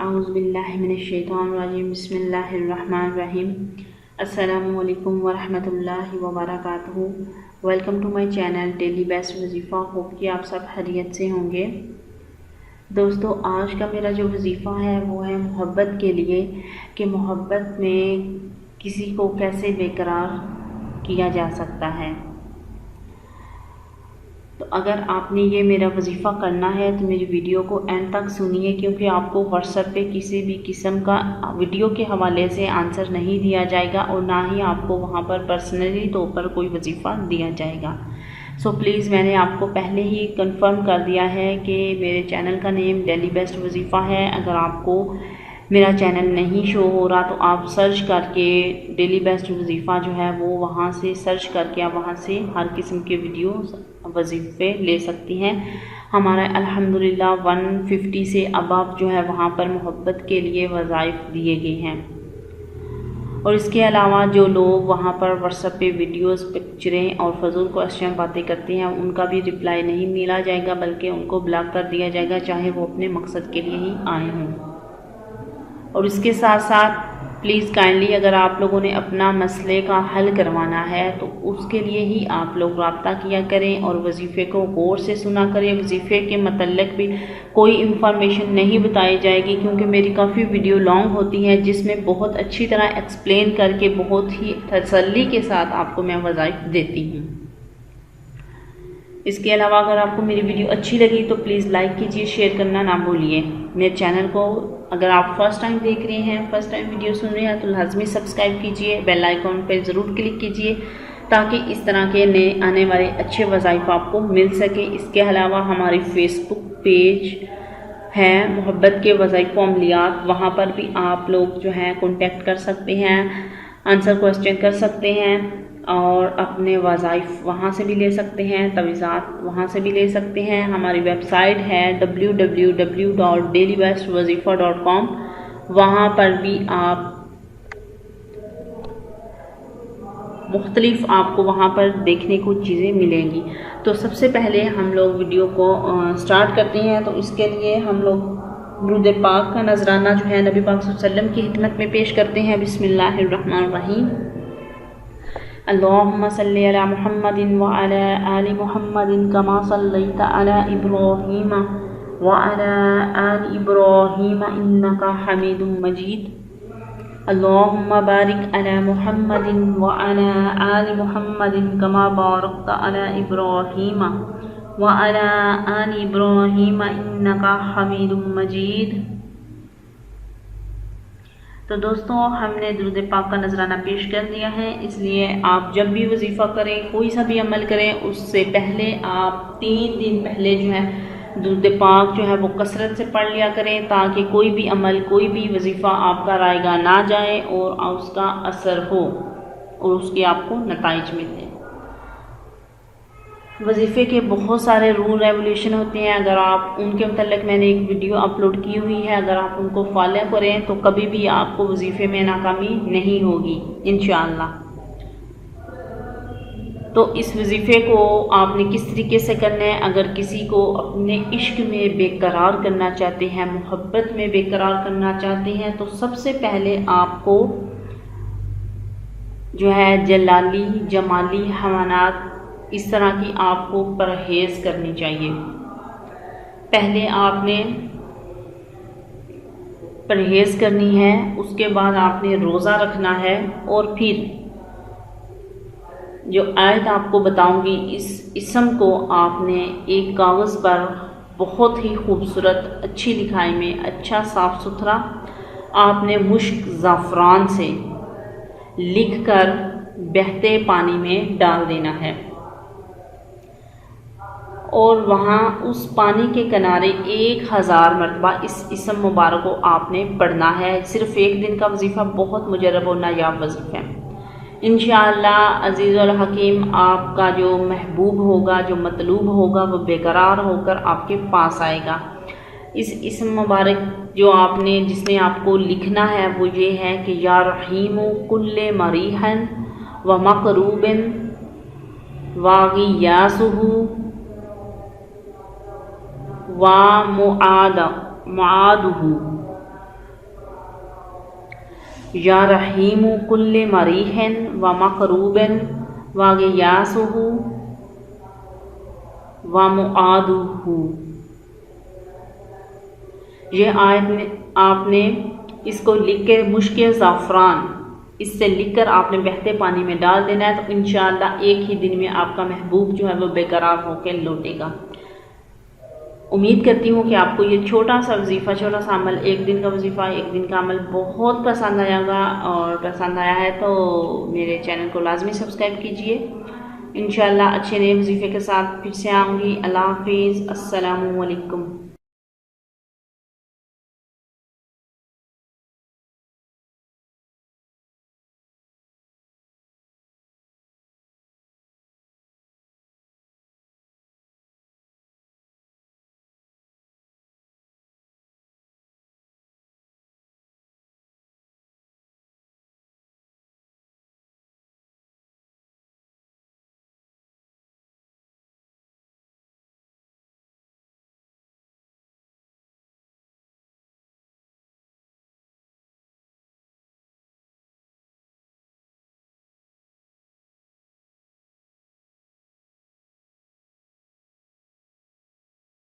औज़ुबिल्लाहिमिनश्शैतानिर्रजीम बिस्मिल्लाहिर्रहमानिर्रहीम। अस्सलामुअलैकुम वरहमतुल्लाहि वबरकातुहू। Welcome to my channel daily best वजीफ़ा। होप कि आप सब खैरियत से होंगे। दोस्तों, आज का मेरा जो वजीफ़ा है वो है मोहब्बत के लिए, कि मोहब्बत में किसी को कैसे बेकरार किया जा सकता है। तो अगर आपने ये मेरा वजीफ़ा करना है तो मेरी वीडियो को एंड तक सुनिए, क्योंकि आपको व्हाट्सएप पे किसी भी किस्म का वीडियो के हवाले से आंसर नहीं दिया जाएगा और ना ही आपको वहाँ पर पर्सनली तौर पर कोई वजीफ़ा दिया जाएगा। सो प्लीज़, मैंने आपको पहले ही कंफर्म कर दिया है कि मेरे चैनल का नेम डेली बेस्ट वजीफ़ा है। अगर आपको मेरा चैनल नहीं शो हो रहा तो आप सर्च करके डेली बेस्ट वजीफ़ा जो है वो वहाँ से सर्च करके आप वहाँ से हर किस्म के वीडियो वजीफ़े ले सकती हैं। हमारा अल्हम्दुलिल्लाह 150 से अब जो है वहाँ पर मोहब्बत के लिए वज़ाइफ दिए गए हैं। और इसके अलावा जो लोग वहाँ पर व्हाट्सएप पे वीडियोस, पिक्चरें और फजूल क्वेश्चन बातें करते हैं उनका भी रिप्लाई नहीं मिला जाएगा, बल्कि उनको ब्लॉक कर दिया जाएगा, चाहे वो अपने मकसद के लिए ही आए हों। और इसके साथ साथ प्लीज़ काइंडली, अगर आप लोगों ने अपना मसले का हल करवाना है तो उसके लिए ही आप लोग रब्ता किया करें और वजीफ़े को गौर से सुना करें। वजीफ़े के मतलब भी कोई इंफॉर्मेशन नहीं बताई जाएगी, क्योंकि मेरी काफ़ी वीडियो लॉन्ग होती हैं जिसमें बहुत अच्छी तरह एक्सप्लेन करके बहुत ही तसल्ली के साथ आपको मैं वज़ाइफ देती हूँ। इसके अलावा अगर आपको मेरी वीडियो अच्छी लगी तो प्लीज़ लाइक कीजिए, शेयर करना ना भूलिए। मेरे चैनल को अगर आप फर्स्ट टाइम देख रहे हैं, फर्स्ट टाइम वीडियो सुन रहे हैं तो लाजमी सब्सक्राइब कीजिए, बेल आइकॉन पर ज़रूर क्लिक कीजिए ताकि इस तरह के नए आने वाले अच्छे वज़ाइफ आपको मिल सके। इसके अलावा हमारी फेसबुक पेज है मोहब्बत के वज़ाइफ व अमलियात, वहाँ पर भी आप लोग जो हैं कॉन्टेक्ट कर सकते हैं, आंसर क्वेश्चन कर सकते हैं और अपने वज़ाइफ वहाँ से भी ले सकते हैं, तवीज़ात वहाँ से भी ले सकते हैं। हमारी वेबसाइट है www.dailybestwazifa.com। वहाँ पर भी आप मुख्तलिफ आपको वहाँ पर देखने को चीज़ें मिलेंगी। तो सबसे पहले हम लोग वीडियो को स्टार्ट करते हैं। तो इसके लिए हम लोग दुरूद पाक का नजराना जो है नबी पाक सल्लल्लाहु अलैहि वसल्लम की खिदमत में पेश करते हैं। बिस्मिल्लाहिर्रहमानिर्रहीम। अल्लाहुम्मा सल्ली अला मुहम्मदिन व अला आलि मुहम्मदिन कमा सल्लैता अला इब्राहीम व अला आलि इब्राहीम इन्नका हमीदुम मजीद। अल्लाहुम्मा बारिक अला मुहम्मदिन व अला आलि मुहम्मदिन कमा बारकता अला इब्राहीम व अला आलि इब्राहीम इन्नका हमीदुम मजीद। तो दोस्तों, हमने दुरूद पाक का नजराना पेश कर दिया है, इसलिए आप जब भी वजीफ़ा करें, कोई सा भी अमल करें, उससे पहले आप 3 दिन पहले जो है दुरूद पाक जो है वो कसरत से पढ़ लिया करें, ताकि कोई भी अमल, कोई भी वजीफ़ा आपका रायगा ना जाए और उसका असर हो और उसके आपको नताइज मिले। वजीफ़े के बहुत सारे रूल रेगुलेशन होते हैं, अगर आप उनके मतलब मैंने एक वीडियो अपलोड की हुई है, अगर आप उनको फॉलो करें तो कभी भी आपको वजीफ़े में नाकामी नहीं होगी इंशाअल्लाह। तो इस वजीफ़े को आपने किस तरीके से करना है, अगर किसी को अपने इश्क में बेकरार करना चाहते हैं, मोहब्बत में बेकरार करना चाहते हैं, तो सबसे पहले आपको जो है जलाली जमाली हवानात इस तरह की आपको परहेज़ करनी चाहिए। पहले आपने परहेज़ करनी है, उसके बाद आपने रोज़ा रखना है और फिर जो आयत आपको बताऊंगी इस इसम को आपने एक कागज़ पर बहुत ही खूबसूरत अच्छी लिखाई में अच्छा साफ़ सुथरा आपने मुश्क ज़ाफ़रान से लिख कर बहते पानी में डाल देना है और वहाँ उस पानी के किनारे 1000 मरतबा इस इसम मुबारक को आपने पढ़ना है। सिर्फ़ एक दिन का वजीफ़ा बहुत मुजरब और नायाब वजीफ़ा है। इंशाअल्लाह अज़ीज़ुल हकीम आपका जो महबूब होगा, जो मतलूब होगा, वो बेकरार होकर आपके पास आएगा। इस इसम मुबारक जो आपने जिसमें आपको लिखना है वो ये है कि या रहीमु कुल्ले मरीहन व मकरूबिन वागियासुहु व मुआदुहु یا رحیم کل مریح و مقروب و غیاسہ و معادہ. یہ آیت میں آپ نے اس کو لکھ کے مشک زعفران اس سے لکھ کر آپ نے بہتے پانی میں ڈال دینا ہے، تو انشاءاللہ ایک ہی دن میں آپ کا محبوب جو ہے وہ بے قرار ہو کے لوٹے گا. امید کرتی ہوں کہ آپ کو یہ چھوٹا سا وظیفہ، چھوٹا سا عمل، ایک دن کا وظیفہ، ایک دن کا عمل بہت پسند آیا گا، اور پسند آیا ہے تو میرے چینل کو لازمی سبسکرائب کیجئے. انشاءاللہ اچھے نئے وظیفے کے ساتھ پھر سے آؤں گی. اللہ حافظ. السلام علیکم.